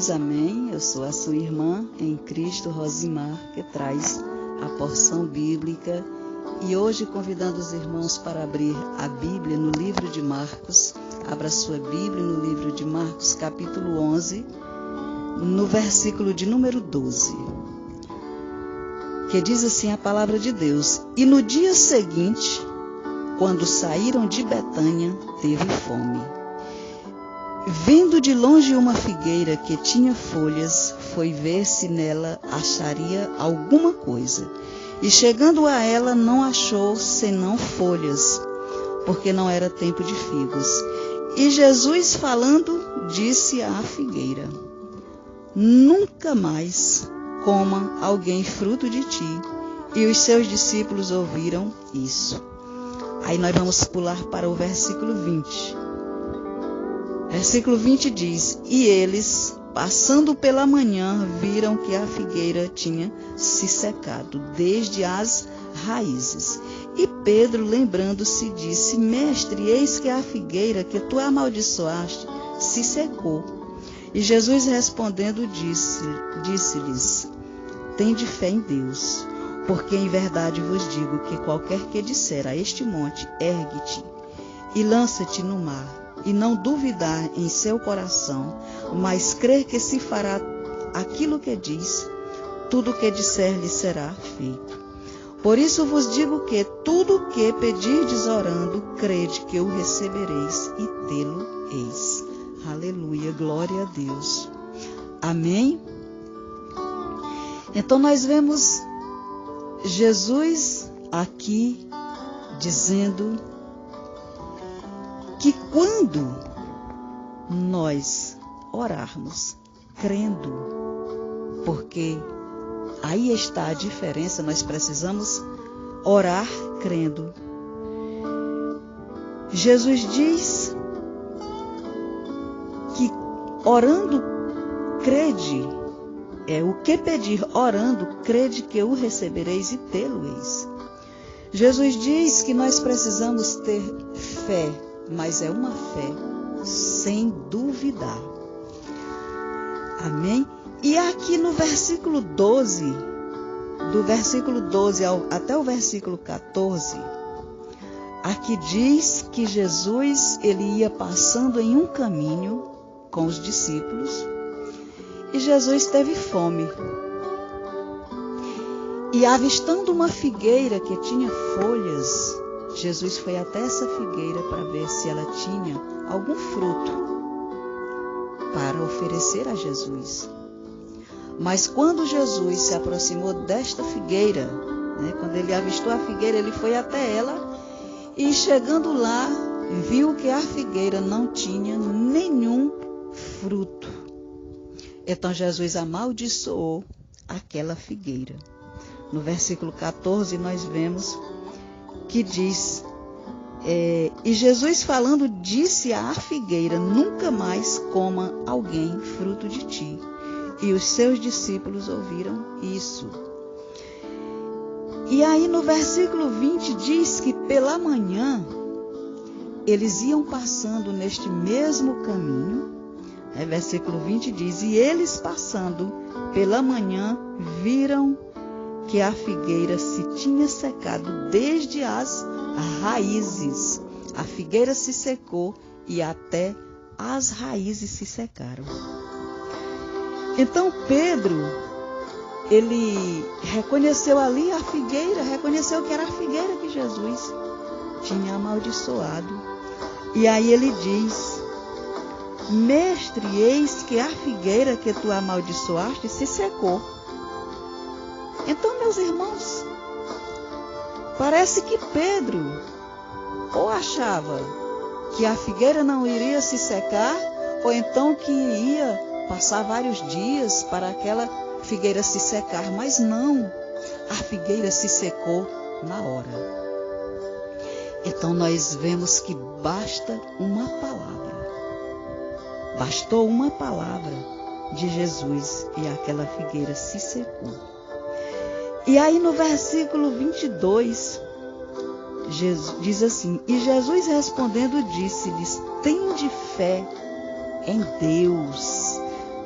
paz, amém. Eu sou a sua irmã em Cristo, Rosimar, que traz a porção bíblica e hoje convidando os irmãos para abrir a Bíblia no livro de Marcos. Abra sua Bíblia no livro de Marcos, capítulo 11, no versículo de número 12, que diz assim a palavra de Deus: E no dia seguinte, quando saíram de Betânia, teve fome. Vendo de longe uma figueira que tinha folhas, foi ver se nela acharia alguma coisa. E chegando a ela, não achou senão folhas, porque não era tempo de figos. E Jesus, falando, disse à figueira: Nunca mais coma alguém fruto de ti. E os seus discípulos ouviram isso. Aí nós vamos pular para o versículo 20. Versículo 20 diz: E eles, passando pela manhã, viram que a figueira tinha se secado desde as raízes. E Pedro, lembrando-se, disse: Mestre, eis que a figueira que tu amaldiçoaste se secou. E Jesus respondendo disse-lhes: Tende fé em Deus, porque em verdade vos digo que qualquer que disser a este monte, ergue-te e lança-te no mar, e não duvidar em seu coração, mas crer que se fará aquilo que diz, tudo o que disser lhe será feito. Por isso vos digo que tudo o que pedirdes orando, crede que o recebereis e tê-lo-eis. Aleluia, glória a Deus. Amém? Então nós vemos Jesus aqui dizendo que quando nós orarmos crendo, porque aí está a diferença, nós precisamos orar crendo. Jesus diz que orando crede, o que pedir orando, crede que o recebereis e tê-lo-eis. Jesus diz que nós precisamos ter fé, mas é uma fé sem duvidar. Amém? E aqui no versículo 12, do versículo 12 até o versículo 14, aqui diz que Jesus ele ia passando em um caminho com os discípulos e Jesus teve fome. E avistando uma figueira que tinha folhas, Jesus foi até essa figueira para ver se ela tinha algum fruto para oferecer a Jesus. Mas quando Jesus se aproximou desta figueira, quando ele avistou a figueira, ele foi até ela e chegando lá, viu que a figueira não tinha nenhum fruto. Então Jesus amaldiçoou aquela figueira. No versículo 14 nós vemos que diz, e Jesus falando disse à figueira: Nunca mais coma alguém fruto de ti. E os seus discípulos ouviram isso. E aí no versículo 20 diz que pela manhã eles iam passando neste mesmo caminho. Versículo 20 diz: E eles passando pela manhã viram que a figueira se tinha secado desde as raízes. A figueira se secou e até as raízes se secaram. Então Pedro, ele reconheceu ali a figueira, reconheceu que era a figueira que Jesus tinha amaldiçoado. E aí ele diz: Mestre, eis que a figueira que tu amaldiçoaste se secou. Então, meus irmãos, parece que Pedro ou achava que a figueira não iria se secar, ou então que ia passar vários dias para aquela figueira se secar, mas não, a figueira se secou na hora. Então nós vemos que basta uma palavra, bastou uma palavra de Jesus e aquela figueira se secou. E aí no versículo 22, diz assim: E Jesus respondendo disse-lhes: Tende fé em Deus.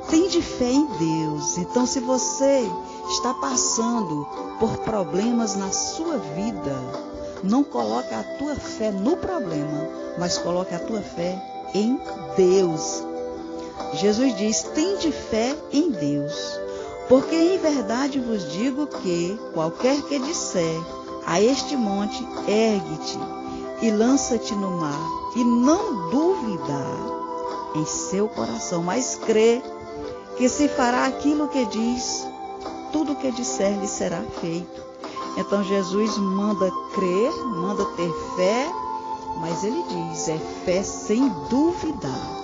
Tende fé em Deus. Então, se você está passando por problemas na sua vida, não coloque a tua fé no problema, mas coloque a tua fé em Deus. Jesus diz: tende fé em Deus, porque em verdade vos digo que qualquer que disser a este monte, ergue-te e lança-te no mar, e não duvidar em seu coração, mas crê que se fará aquilo que diz, tudo que disser lhe será feito. Então Jesus manda crer, manda ter fé, mas ele diz, é fé sem duvidar.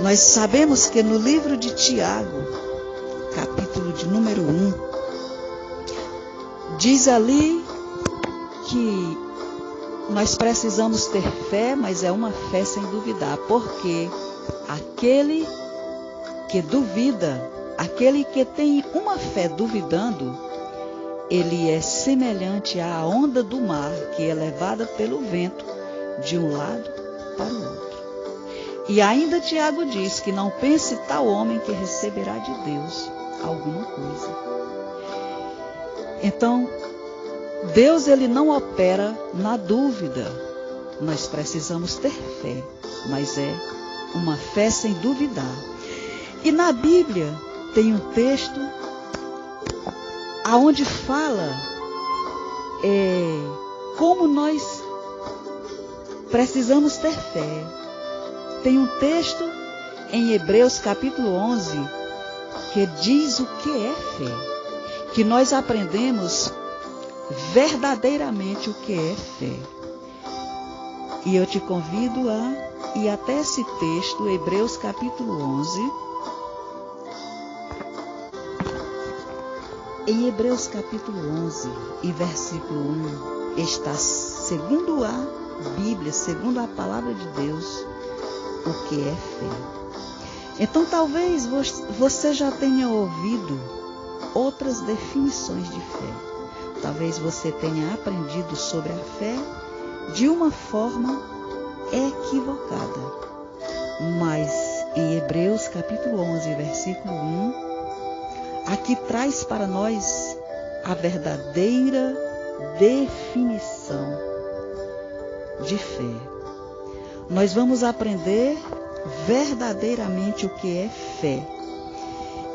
Nós sabemos que no livro de Tiago, capítulo de número 1, diz ali que nós precisamos ter fé, mas é uma fé sem duvidar, porque aquele que duvida, aquele que tem uma fé duvidando, ele é semelhante à onda do mar que é levada pelo vento de um lado para o outro. E ainda Tiago diz que não pense tal homem que receberá de Deus alguma coisa. Então, Deus ele não opera na dúvida. Nós precisamos ter fé, mas é uma fé sem duvidar. E na Bíblia tem um texto aonde fala como nós precisamos ter fé. Tem um texto em Hebreus capítulo 11 que diz o que é fé, que nós aprendemos verdadeiramente o que é fé. E eu te convido a ir até esse texto, Hebreus capítulo 11. Em Hebreus capítulo 11 e versículo 1, está, segundo a Bíblia, segundo a palavra de Deus, o que é fé. Então talvez você já tenha ouvido outras definições de fé. Talvez você tenha aprendido sobre a fé de uma forma equivocada. Mas em Hebreus capítulo 11, versículo 1, aqui traz para nós a verdadeira definição de fé. Nós vamos aprender verdadeiramente o que é fé.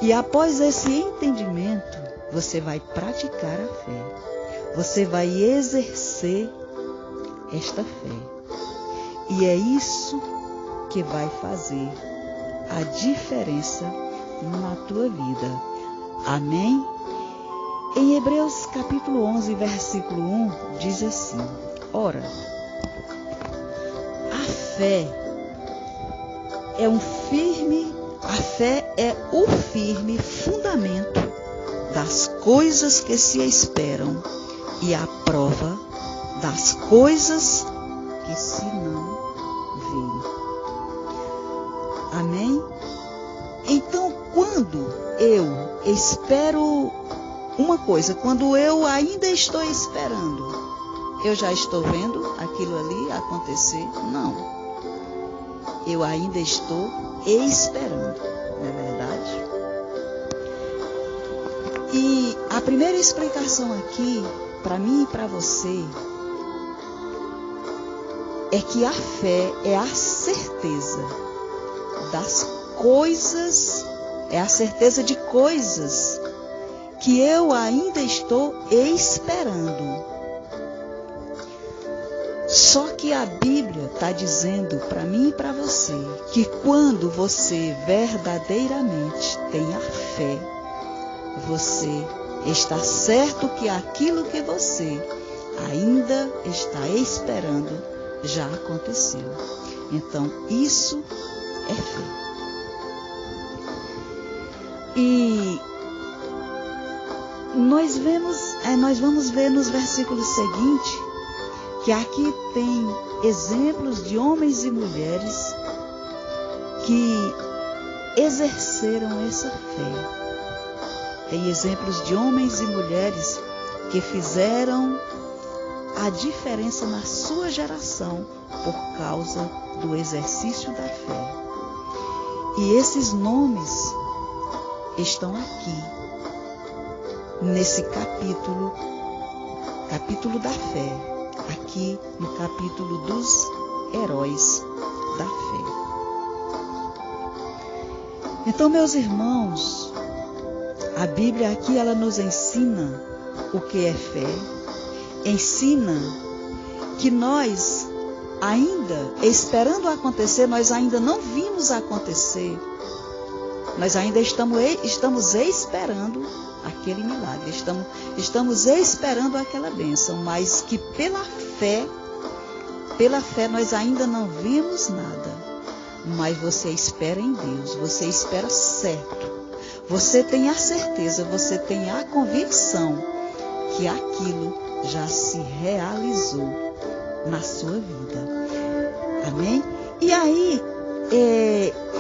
E após esse entendimento, você vai praticar a fé. Você vai exercer esta fé. E é isso que vai fazer a diferença na tua vida. Amém? Em Hebreus capítulo 11, versículo 1, diz assim: ora, a fé é o firme fundamento das coisas que se esperam e a prova das coisas que se não veem. Amém? Então, quando eu espero uma coisa, quando eu ainda estou esperando, eu já estou vendo aquilo ali acontecer? Não. Eu ainda estou esperando, não é verdade? E a primeira explicação aqui, para mim e para você, é que a fé é a certeza das coisas, é a certeza de coisas que eu ainda estou esperando. Só que a Bíblia está dizendo para mim e para você que quando você verdadeiramente tem a fé, você está certo que aquilo que você ainda está esperando já aconteceu. Então, isso é fé. E nós vamos ver nos versículos seguintes que aqui tem exemplos de homens e mulheres que exerceram essa fé. Tem exemplos de homens e mulheres que fizeram a diferença na sua geração por causa do exercício da fé. E esses nomes estão aqui, nesse capítulo da fé, aqui no capítulo dos heróis da fé. Então, meus irmãos, a Bíblia aqui ela nos ensina o que é fé, ensina que nós ainda, esperando acontecer, nós ainda não vimos acontecer, nós ainda estamos esperando aquele milagre, estamos esperando aquela bênção, mas que pela fé nós ainda não vimos nada. Mas você espera em Deus, você espera certo, você tem a certeza, você tem a convicção que aquilo já se realizou na sua vida. Amém? E aí,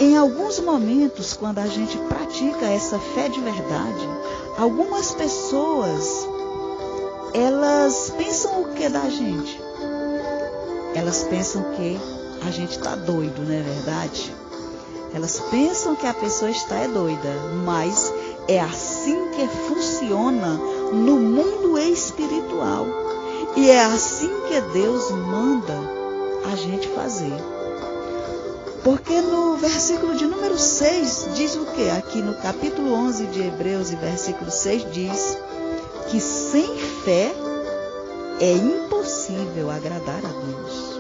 em alguns momentos, quando a gente pratica essa fé de verdade, algumas pessoas, elas pensam o que da gente? Elas pensam que a gente está doido, não é verdade? Elas pensam que a pessoa está doida, mas é assim que funciona no mundo espiritual. E é assim que Deus manda a gente fazer. Porque no versículo de número 6 diz o quê? Aqui no capítulo 11 de Hebreus e versículo 6 diz que sem fé é impossível agradar a Deus.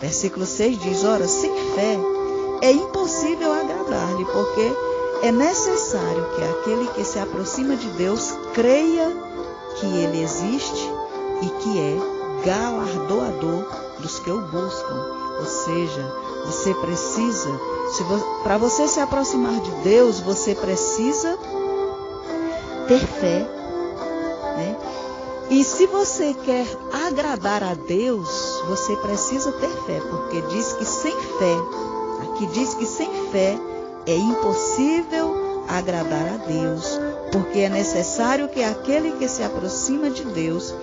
Versículo 6 diz, ora, sem fé é impossível agradar-lhe, porque é necessário que aquele que se aproxima de Deus creia que Ele existe e que é galardoador dos que o buscam. Ou seja, você precisa, para você se aproximar de Deus, você precisa ter fé, né? E se você quer agradar a Deus, você precisa ter fé, porque diz que sem fé, aqui diz que sem fé é impossível agradar a Deus, porque é necessário que aquele que se aproxima de Deus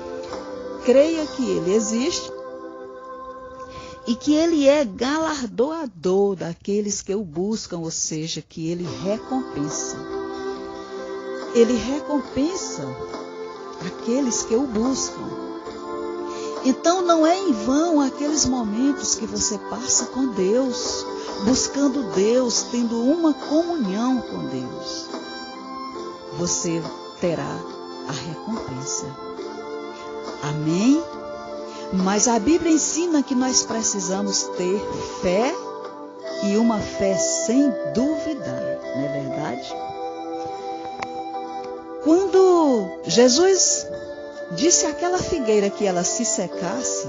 creia que Ele existe e que Ele é galardoador daqueles que o buscam, ou seja, que Ele recompensa. Ele recompensa aqueles que o buscam. Então não é em vão aqueles momentos que você passa com Deus, buscando Deus, tendo uma comunhão com Deus. Você terá a recompensa. Amém? Mas a Bíblia ensina que nós precisamos ter fé e uma fé sem duvidar, não é verdade? Quando Jesus disse àquela figueira que ela se secasse,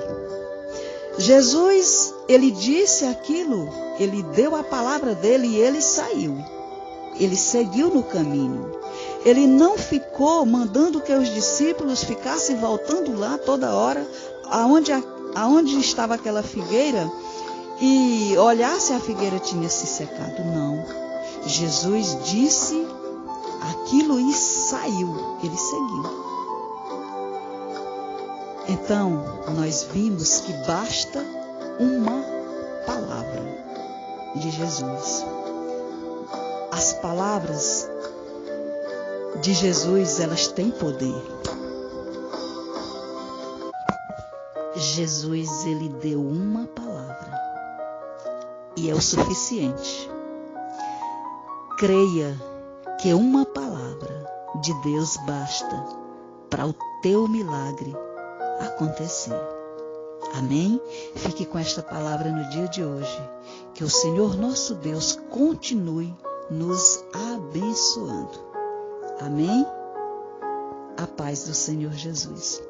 Jesus, ele disse aquilo, ele deu a palavra dele e ele saiu. Ele seguiu no caminho. Ele não ficou mandando que os discípulos ficassem voltando lá toda hora, aonde estava aquela figueira, e olhar se a figueira tinha se secado. Não. Jesus disse aquilo e saiu. Ele seguiu. Então, nós vimos que basta uma palavra de Jesus. As palavras de Jesus, elas têm poder. Jesus, ele deu uma palavra e é o suficiente. Creia que uma palavra de Deus basta para o teu milagre acontecer. Amém? Fique com esta palavra no dia de hoje. Que o Senhor nosso Deus continue nos abençoando. Amém? A paz do Senhor Jesus.